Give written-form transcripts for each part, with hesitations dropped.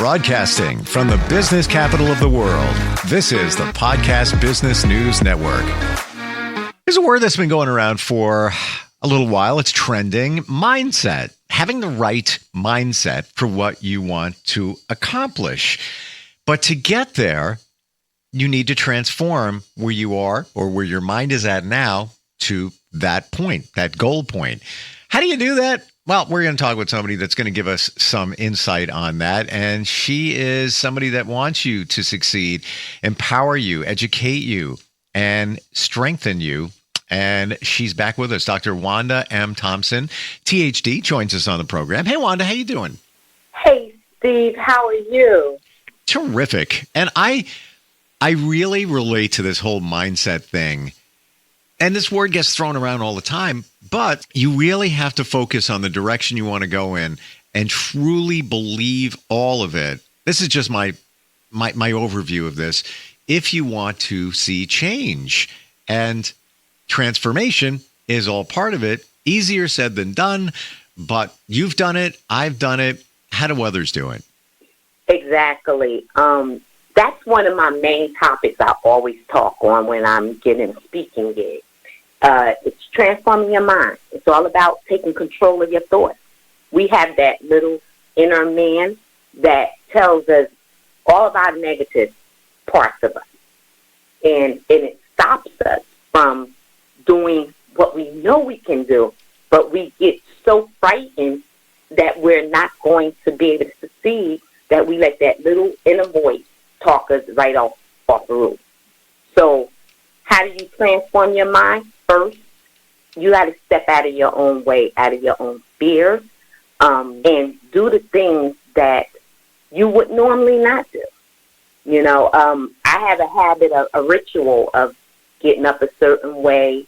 Broadcasting from the business capital of the world, this is the Podcast Business News Network. There's a word that's been going around for a little while. It's trending. Mindset. Having the right mindset for what you want to accomplish. But to get there, you need to transform where you are or where your mind is at now to that point, that goal point. How do you do that? Well, we're going to talk with somebody that's going to give us some insight on that. And she is somebody that wants you to succeed, empower you, educate you, and strengthen you. And she's back with us. Dr. Wanda M. Thompson, THD, joins us on the program. Hey, Wanda, how you doing? Hey, Steve, how are you? Terrific. And I really relate to this whole mindset thing. And this word gets thrown around all the time, but you really have to focus on the direction you want to go in and truly believe all of it. This is just my overview of this. If you want to see change, and transformation is all part of it. Easier said than done, but you've done it. I've done it. How do others do it? Exactly. That's one of my main topics I always talk on when I'm getting a speaking gig. It's transforming your mind. It's all about taking control of your thoughts. We have that little inner man that tells us all of our negative parts of us. And it stops us from doing what we know we can do, but we get so frightened that we're not going to be able to succeed that we let that little inner voice talk us right off the roof. So how do you transform your mind? First, you got to step out of your own way, out of your own fears, and do the things that you would normally not do. You know, I have a habit, a ritual of getting up a certain way,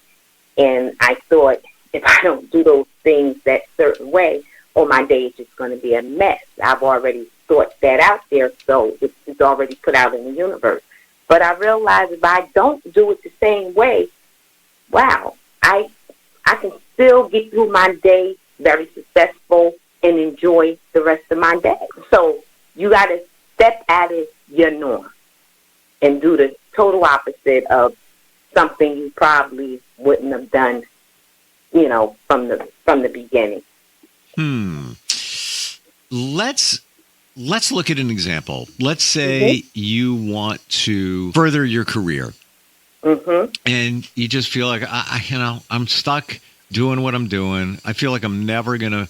and I thought if I don't do those things that certain way, my day is just going to be a mess. I've already thought that out there, so it's already put out in the universe. But I realized if I don't do it the same way, wow, I can still get through my day very successful and enjoy the rest of my day. So you got to step out of your norm and do the total opposite of something you probably wouldn't have done, you know, from the beginning. Let's look at an example. Let's say you want to further your career, and you just feel like I'm stuck doing what I'm doing. I feel like I'm never gonna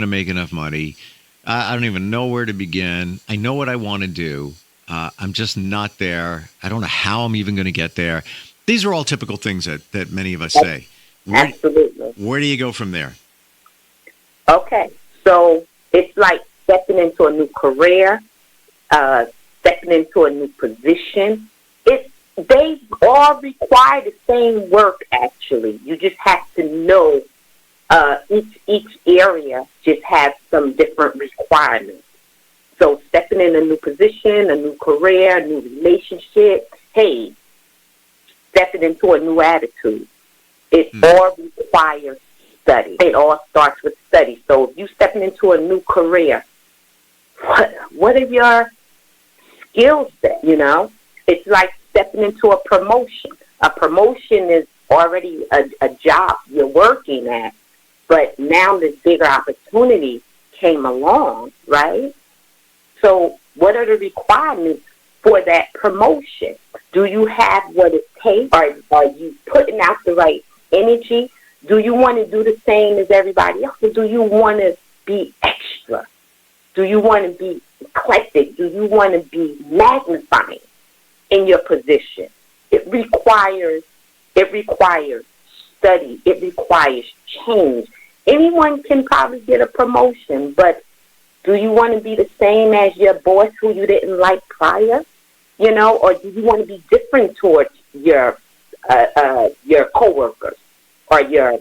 make enough money. I don't even know where to begin. I know what I want to do. I'm just not there. I don't know how I'm even going to get there. These are all typical things that many of us say. Absolutely. Where do you go from there? Okay, so it's like stepping into a new career, stepping into a new position. They all require the same work, actually. You just have to know each area just has some different requirements. So stepping in a new position, a new career, a new relationship, hey, stepping into a new attitude. It all requires study. It all starts with study. So if you're stepping into a new career, what are your skill set, you know? It's like stepping into a promotion. A promotion is already a job you're working at, but now this bigger opportunity came along, right? So what are the requirements for that promotion? Do you have what it takes? Are you putting out the right energy? Do you want to do the same as everybody else? Or do you want to be extra? Do you want to be eclectic? Do you want to be magnifying in your position? It requires study. It requires change. Anyone can probably get a promotion, but do you want to be the same as your boss who you didn't like prior? You know, or do you want to be different towards your coworkers or your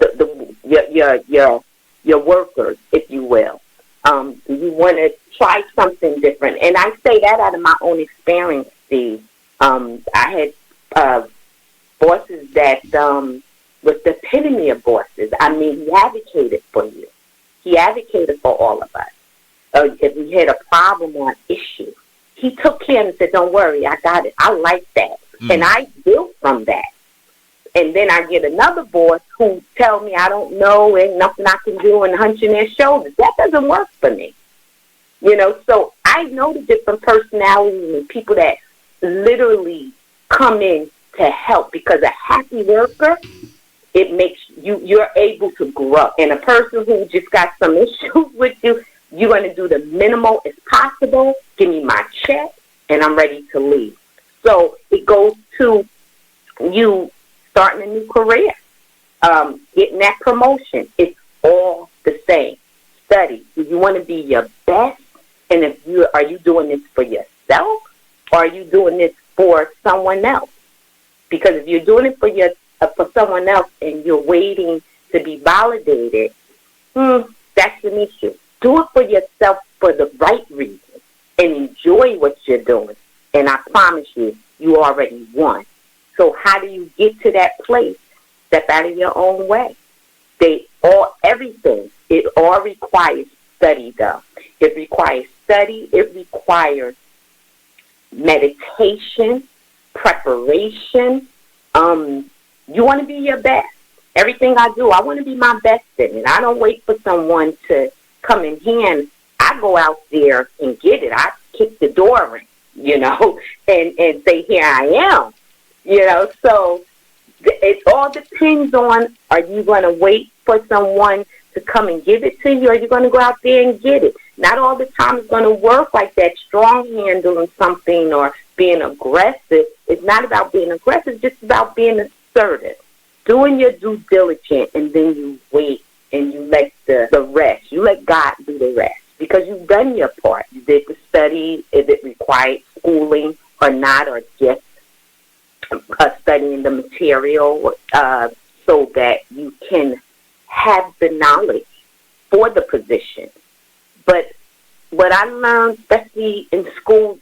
workers, if you will? Do you want to try something different? And I say that out of my own experience, Steve. I had bosses that was the epitome of bosses. I mean, he advocated for you. He advocated for all of us. if we had a problem or an issue, he took care and said, don't worry, I got it. I like that. And I built from that. And then I get another boss who tell me I don't know and nothing I can do and hunching their shoulders. That doesn't work for me. So I know the different personalities and people that literally come in to help, because a happy worker, it makes you're able to grow. And a person who just got some issues with you, you're going to do the minimal as possible. Give me my check, and I'm ready to leave. So it goes to you starting a new career, getting that promotion. It's all the same. Study. Do you want to be your best? And are you doing this for yourself, or are you doing this for someone else? Because if you're doing it for someone else and you're waiting to be validated, that's an issue. Do it for yourself for the right reason and enjoy what you're doing. And I promise you, you already won. So how do you get to that place? Step out of your own way. Everything, it all requires study, though. It requires study. It requires meditation, preparation. You want to be your best. Everything I do, I want to be my best in it. I don't wait for someone to come in hand. I go out there and get it. I kick the door in, and say, here I am. So it all depends on, are you going to wait for someone to come and give it to you, or are you going to go out there and get it? Not all the time it's going to work like that, strong handling something or being aggressive. It's not about being aggressive, it's just about being assertive. Doing your due diligence, and then you wait and you let the rest, you let God do the rest. Because you've done your part. You did the study, if it required schooling or not, or just studying the material so that you can have the knowledge for the position. But what I learned, especially in school,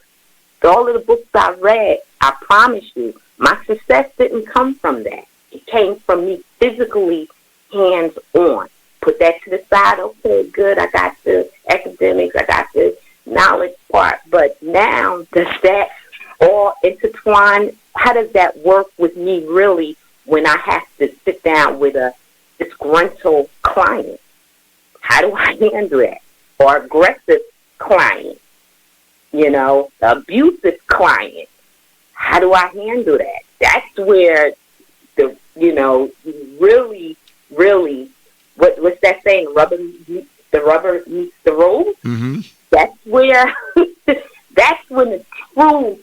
all of the books I read, I promise you, my success didn't come from that. It came from me physically hands-on. Put that to the side. Okay, good. I got the academics. I got the knowledge part. But now, does that all intertwine? How does that work with me really when I have to sit down with a disgruntled client? How do I handle that? Or aggressive client, abusive client. How do I handle that? That's where really, what's that saying? The rubber meets the road. Mm-hmm. That's where, that's when the true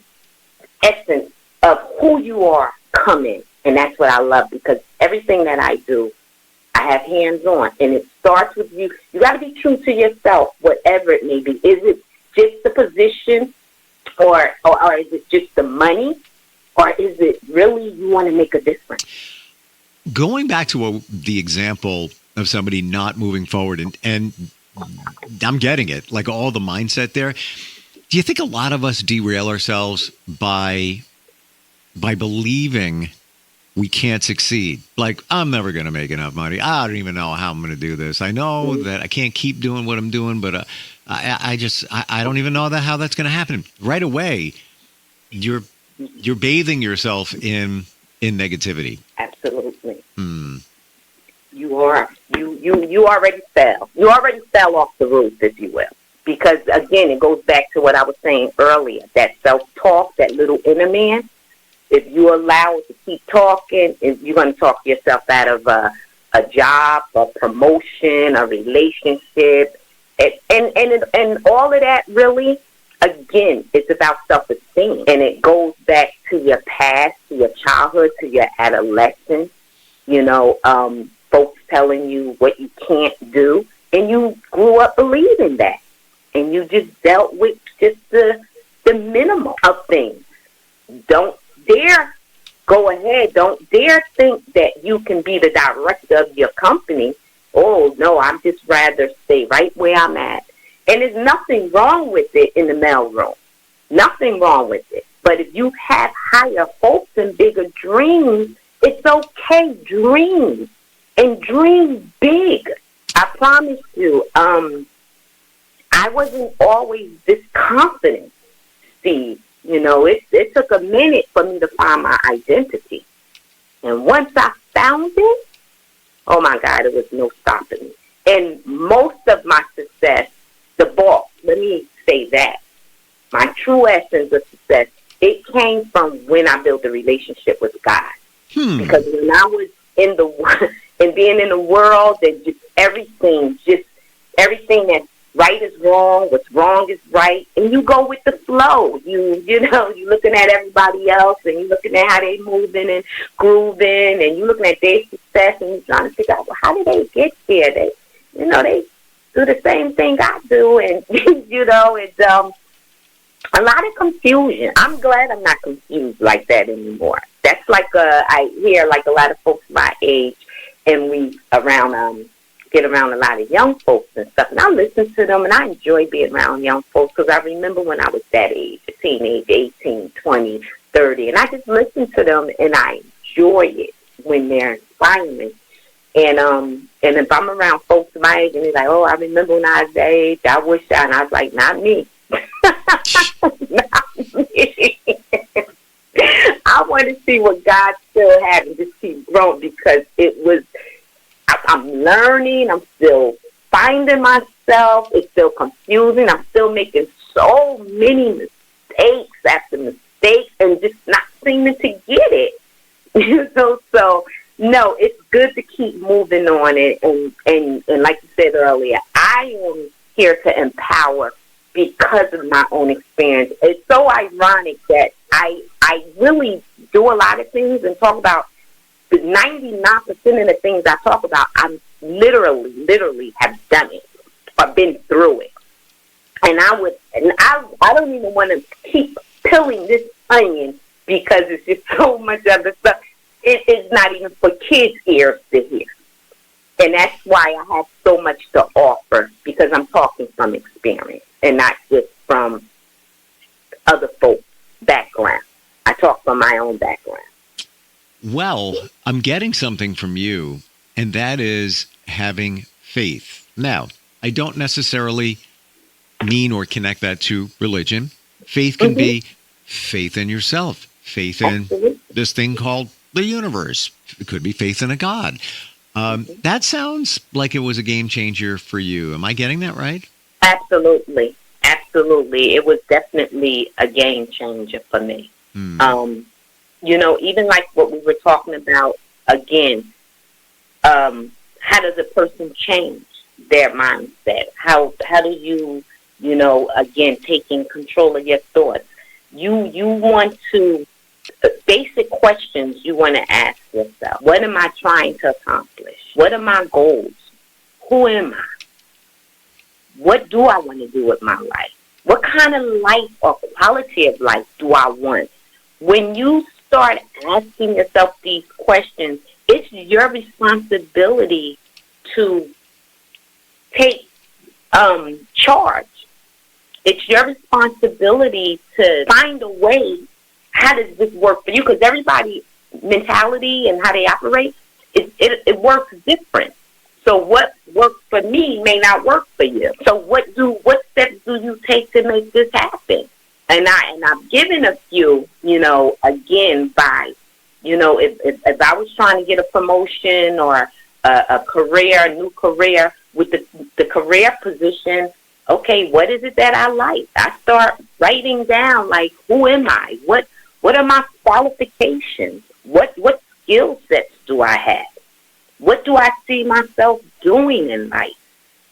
essence of who you are come in. And that's what I love, because everything that I do, I have hands-on. And it starts with you. You got to be true to yourself, whatever it may be. Is it just the position, or is it just the money? Or is it really you want to make a difference? Going back to the example of somebody not moving forward, and I'm getting it, like all the mindset there. Do you think a lot of us derail ourselves by believing we can't succeed? Like, I'm never going to make enough money. I don't even know how I'm going to do this. I know that I can't keep doing what I'm doing, but I don't even know how that's going to happen. Right away, you're bathing yourself in negativity. Absolutely. You are. You already fell. You already fell off the roof, if you will. Because, again, it goes back to what I was saying earlier, that self-talk, that little inner man. If you allow it to keep talking, you're going to talk yourself out of a job, a promotion, a relationship, and all of that really, again, it's about self-esteem. And it goes back to your past, to your childhood, to your adolescence, folks telling you what you can't do, and you grew up believing that. And you just dealt with just the minimum of things. Don't dare go ahead. Don't dare think that you can be the director of your company. Oh, no, I'd just rather stay right where I'm at. And there's nothing wrong with it in the mailroom. Nothing wrong with it. But if you have higher hopes and bigger dreams, it's okay. Dream. And dream big. I promise you, I wasn't always this confident, Steve. It took a minute for me to find my identity. And once I found it, oh my God, it was no stopping me. And most of my success, let me say that, my true essence of success, it came from when I built a relationship with God. Because when I was in and being in the world, and just everything that's right is wrong, what's wrong is right, and you go with the flow. You're looking at everybody else, and you're looking at how they moving and grooving, and you're looking at their success, and you're trying to figure out, well, how did they get there? They do the same thing I do, and it's a lot of confusion. I'm glad I'm not confused like that anymore. That's like I hear like a lot of folks my age, and we get around a lot of young folks and stuff, and I listen to them, and I enjoy being around young folks because I remember when I was that age, a teenage, 18, 20, 30, and I just listen to them, and I enjoy it when they're inspiring. And if I'm around folks my age, and they're like, oh, I remember when I was that age, I wish I, and I was like, not me. Not me. I want to see what God still had and just keep growing, because I'm learning, I'm still finding myself, it's still confusing, I'm still making so many mistakes after mistakes and just not seeming to get it. So no, it's good to keep moving on it, and like you said earlier, I am here to empower because of my own experience. It's so ironic that I really do a lot of things and talk about 99% of the things I talk about, I literally have done it or been through it. And I don't even want to keep peeling this onion because it's just so much other stuff. It is not even for kids' ears to hear. And that's why I have so much to offer, because I'm talking from experience and not just from other folks' background. I talk from my own background. Well, I'm getting something from you, and that is having faith. Now, I don't necessarily mean or connect that to religion. Faith can be faith in yourself, faith in this thing called the universe. It could be faith in a God. That sounds like it was a game changer for you. Am I getting that right? Absolutely. It was definitely a game changer for me. Even like what we were talking about, again, how does a person change their mindset? How do you, again, taking control of your thoughts? You want to, basic questions you want to ask yourself. What am I trying to accomplish? What are my goals? Who am I? What do I want to do with my life? What kind of life or quality of life do I want? When you start asking yourself these questions, it's your responsibility to take charge. It's your responsibility to find a way. How does this work for you? Because everybody's mentality and how they operate, it works different. So what works for me may not work for you. So what steps do you take to make this happen? And I've given a few, again, by, if I was trying to get a promotion or a new career with the career position, okay, what is it that I like? I start writing down, like, who am I? What are my qualifications? What skill sets do I have? What do I see myself doing in life?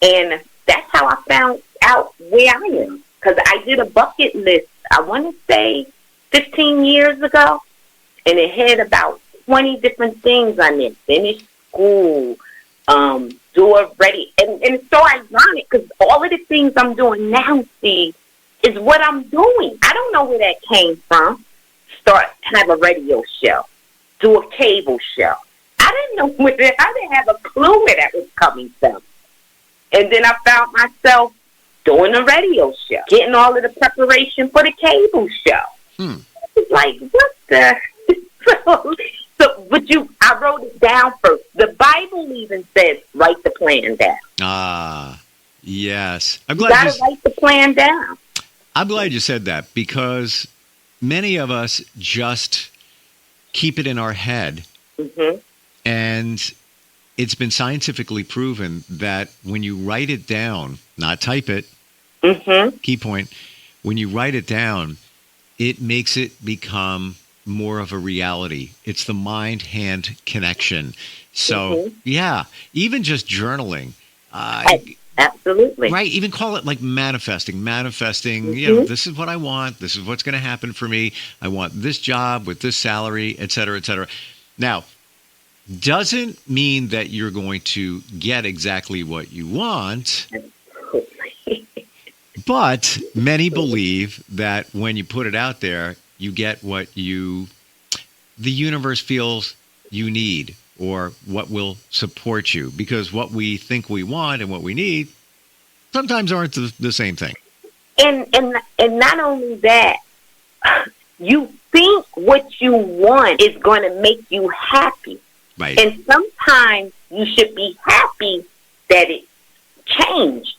And that's how I found out where I am. Because I did a bucket list, I want to say 15 years ago, and it had about 20 different things on it. Finish school, do a ready. And it's so ironic because all of the things I'm doing now, Steve, is what I'm doing. I don't know where that came from. Have a radio show, do a cable show. I didn't know I didn't have a clue where that was coming from. And then I found myself doing a radio show, getting all of the preparation for the cable show. It's like, what the? I wrote it down first. The Bible even says, write the plan down. Yes. You got to write the plan down. I'm glad you said that, because many of us just keep it in our head. Mm-hmm. And it's been scientifically proven that when you write it down, not type it, Mm-hmm. key point, when you write it down, it makes it become more of a reality. It's the mind-hand connection. So, yeah, even just journaling. Absolutely. Right. Even call it like manifesting. This is what I want. This is what's going to happen for me. I want this job with this salary, et cetera, et cetera. Now, doesn't mean that you're going to get exactly what you want. But many believe that when you put it out there, you get what the universe feels you need, or what will support you, because what we think we want and what we need sometimes aren't the same thing. And not only that, you think what you want is going to make you happy. Right. And sometimes you should be happy that it changed.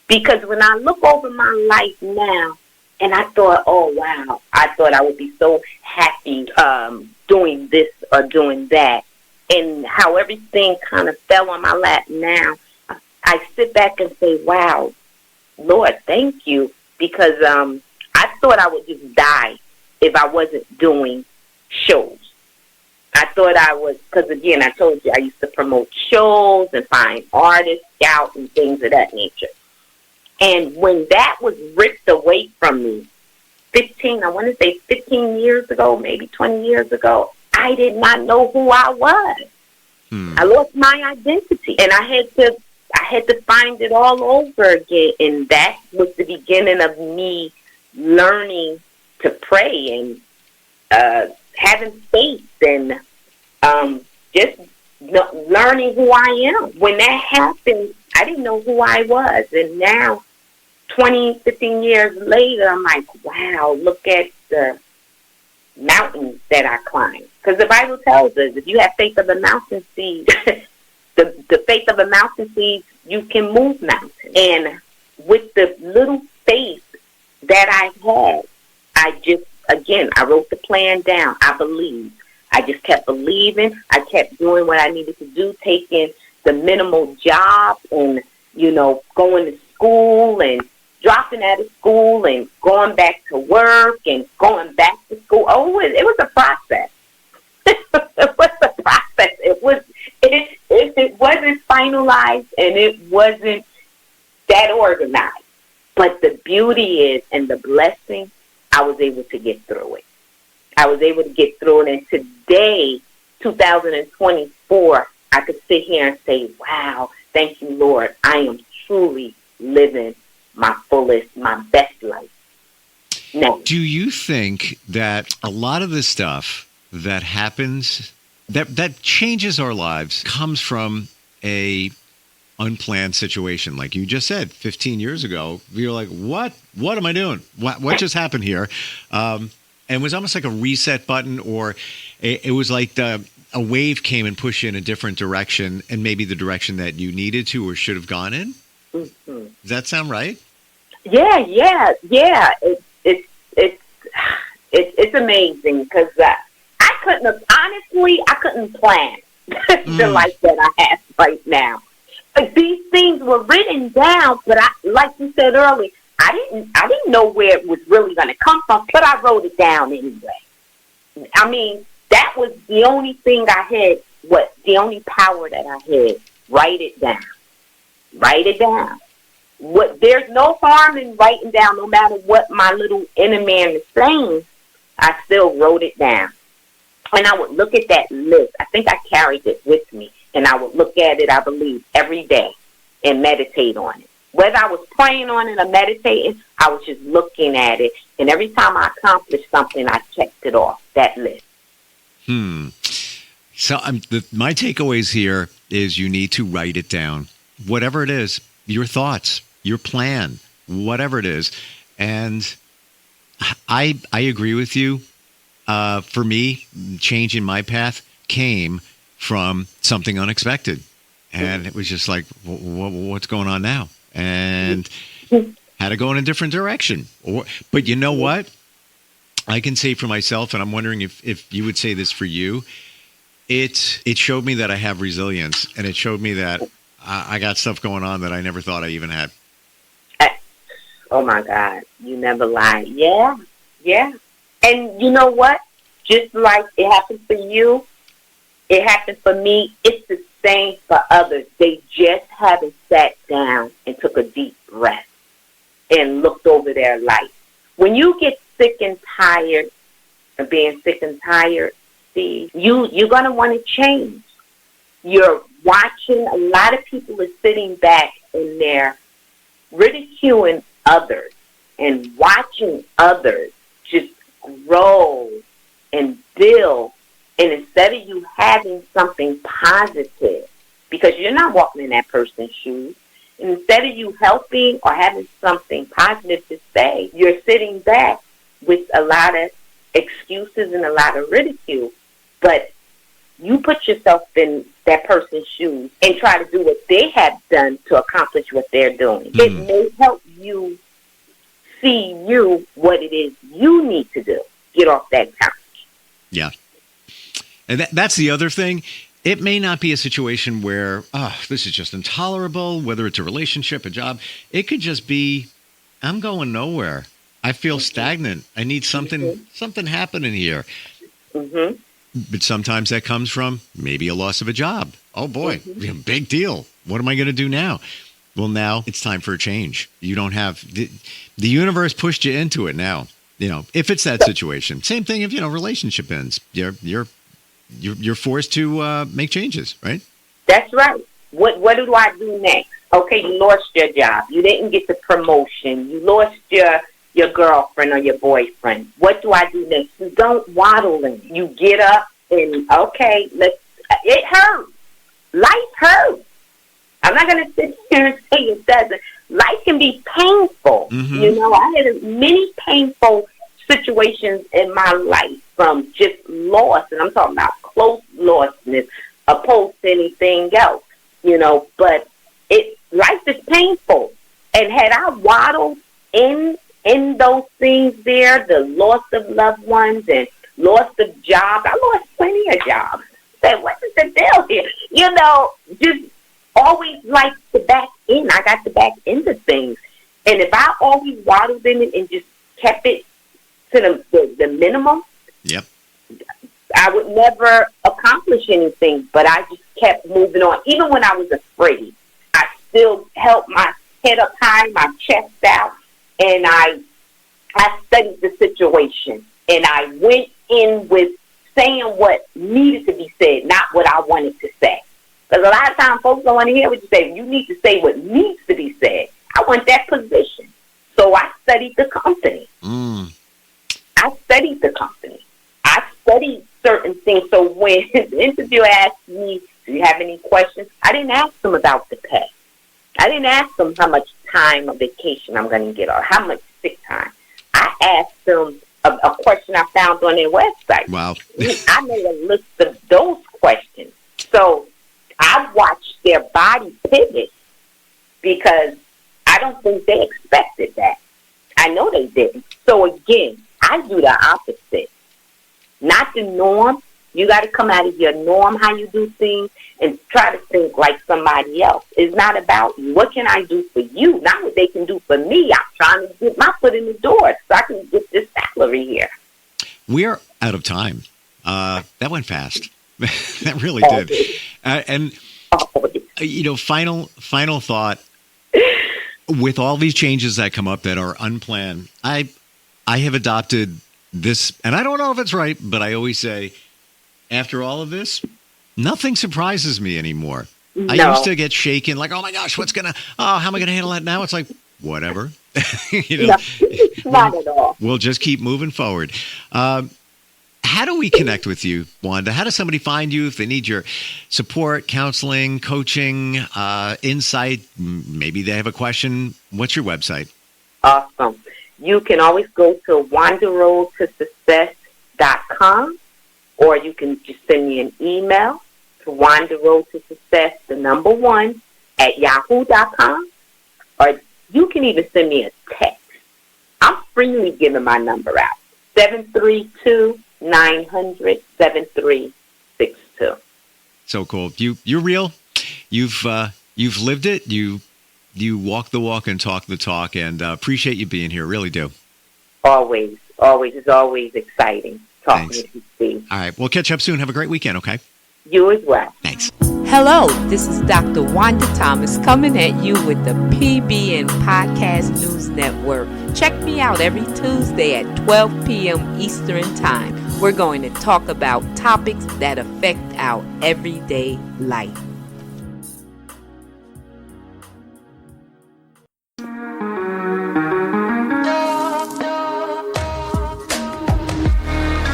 Because when I look over my life now, and I thought, oh, wow, I thought I would be so happy doing this or doing that. And how everything kind of fell on my lap now, I sit back and say, wow, Lord, thank you. Because I thought I would just die if I wasn't doing shows. I thought I was, because again, I told you I used to promote shows and find artists, scout, and things of that nature. And when that was ripped away from me, 15 years ago, maybe 20 years ago, I did not know who I was. I lost my identity, and I had to find it all over again. And that was the beginning of me learning to pray and having faith and just learning who I am. When that happened, I didn't know who I was. And now, 15 years later, I'm like, wow, look at the mountains that I climbed. Because the Bible tells us, if you have faith of a mountain seed, the faith of a mountain seed, you can move mountains. And with the little faith that I had, I wrote the plan down. I believed. I just kept believing. I kept doing what I needed to do, taking the minimal job and, going to school and dropping out of school and going back to work and going back to school. Oh, it was a process. It was a process. It wasn't finalized and it wasn't that organized. But the beauty is, and the blessing, I was able to get through it. I was able to get through it. And today, 2024, I could sit here and say, wow, thank you, Lord. I am truly living my fullest, my best life. Now, do you think that a lot of the stuff that happens, that changes our lives, comes from a unplanned situation? Like you just said, 15 years ago, you're like, what am I doing? What just happened here? And it was almost like a reset button, or it was like a wave came and pushed you in a different direction, and maybe the direction that you needed to or should have gone in. Mm-hmm. Does that sound right? Yeah. It's amazing, because I couldn't plan the life that I have right now. But these things were written down, but like you said earlier, I didn't know where it was really going to come from, but I wrote it down anyway. I mean, that was the only thing I had. The only power that I had? Write it down. Write it down. There's no harm in writing down, no matter what my little inner man is saying. I still wrote it down. And I would look at that list. I think I carried it with me. And I would look at it, I believe, every day and meditate on it. Whether I was praying on it or meditating, I was just looking at it. And every time I accomplished something, I checked it off that list. So my takeaways here is you need to write it down. Whatever it is, your thoughts, your plan, whatever it is. And I agree with you. For me, change in my path came from something unexpected. And it was just like, what's going on now? and had to go in a different direction. But you know what? I can say for myself, and I'm wondering if you would say this for you, it showed me that I have resilience, and it showed me that I got stuff going on that I never thought I even had. Oh, my God. You never lie. Yeah. And you know what? Just like it happened for you, it happened for me. It's the same for others. They just haven't sat down and took a deep breath and looked over their life. When you get sick and tired of being sick and tired, Steve, you're going to want to change. You're watching, a lot of people are sitting back and they're ridiculing others and watching others just grow and build. And instead of you having something positive, because you're not walking in that person's shoes, and instead of you helping or having something positive to say, you're sitting back with a lot of excuses and a lot of ridicule. But you put yourself in that person's shoes and try to do what they have done to accomplish what they're doing. It may help you see what it is you need to do. Get off that couch. Yeah. And that's the other thing. It may not be a situation where, this is just intolerable, whether it's a relationship, a job. It could just be, I'm going nowhere. I feel stagnant. I need something happening here. Mm-hmm. But sometimes that comes from maybe a loss of a job. Oh, boy, big deal. What am I going to do now? Well, now it's time for a change. You don't have the universe pushed you into it now. If it's that situation. Same thing if, relationship ends. You're forced to make changes, right? That's right. What do I do next? Okay, you lost your job. You didn't get the promotion. You lost your girlfriend or your boyfriend. What do I do next? You don't waddle in. You get up and, okay, it hurts. Life hurts. I'm not going to sit here and say it doesn't. Life can be painful. Mm-hmm. I had many painful situations in my life from just loss, and I'm talking about close lostness opposed to anything else, but life is painful. And had I waddled in those things there, the loss of loved ones and loss of jobs, I lost plenty of jobs. Said, what is the deal here? Just always like to back in. I got to back into things. And if I always waddled in it and just kept it to the minimum, yep, I would never accomplish anything, but I just kept moving on. Even when I was afraid, I still held my head up high, my chest out, and I studied the situation. And I went in with saying what needed to be said, not what I wanted to say. Because a lot of times folks don't want to hear what you say. You need to say what needs to be said. I want that position. So I studied the company. I studied the company. I studied certain things. So when the interviewer asked me, do you have any questions? I didn't ask them about the pay. I didn't ask them how much time of vacation I'm going to get or how much sick time. I asked them a question I found on their website. Wow. I made a list of those questions. So I watched their body pivot because I don't think they expected that. I know they didn't. So again, I do the opposite. Not the norm. You got to come out of your norm, how you do things, and try to think like somebody else. It's not about you. What can I do for you? Not what they can do for me. I'm trying to get my foot in the door so I can get this salary here. We're out of time. That went fast. That really did. Final thought. With all these changes that come up that are unplanned, I have adopted this, and I don't know if it's right, but I always say, after all of this, nothing surprises me anymore. No. I used to get shaken, like, oh my gosh, how am I going to handle that now? It's like, whatever. No, not at all. We'll just keep moving forward. How do we connect with you, Wanda? How does somebody find you if they need your support, counseling, coaching, insight? Maybe they have a question. What's your website? Awesome. You can always go to wandaroadtosuccess.com, or you can just send me an email to wandaroadtosuccess1 @yahoo.com, or you can even send me a text. I'm freely giving my number out, 732-900-7362. So cool. You're real. You've lived it. You walk the walk and talk the talk, and appreciate you being here. Really do. Always. It's always exciting talking Thanks. with you, Steve. All right. We'll catch up soon. Have a great weekend, okay? You as well. Thanks. Hello, this is Dr. Wanda Thomas coming at you with the PBN Podcast News Network. Check me out every Tuesday at 12 p.m. Eastern Time. We're going to talk about topics that affect our everyday life.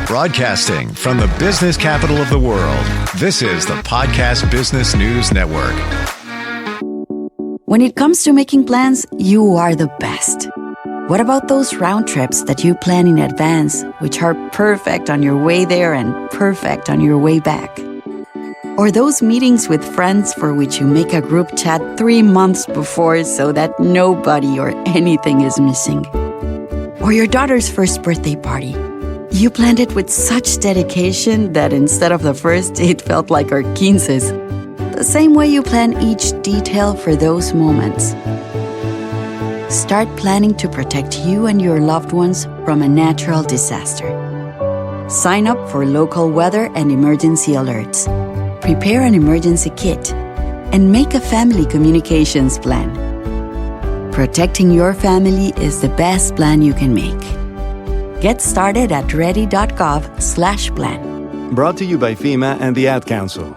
Broadcasting from the business capital of the world, this is the Podcast Business News Network. When it comes to making plans, you are the best. What about those round trips that you plan in advance, which are perfect on your way there and perfect on your way back? Or those meetings with friends for which you make a group chat 3 months before so that nobody or anything is missing? Or your daughter's first birthday party. You planned it with such dedication that instead of the first, it felt like our 15s. The same way you plan each detail for those moments. Start planning to protect you and your loved ones from a natural disaster. Sign up for local weather and emergency alerts. Prepare an emergency kit. And make a family communications plan. Protecting your family is the best plan you can make. Get started at ready.gov/plan. Brought to you by FEMA and the Ad Council.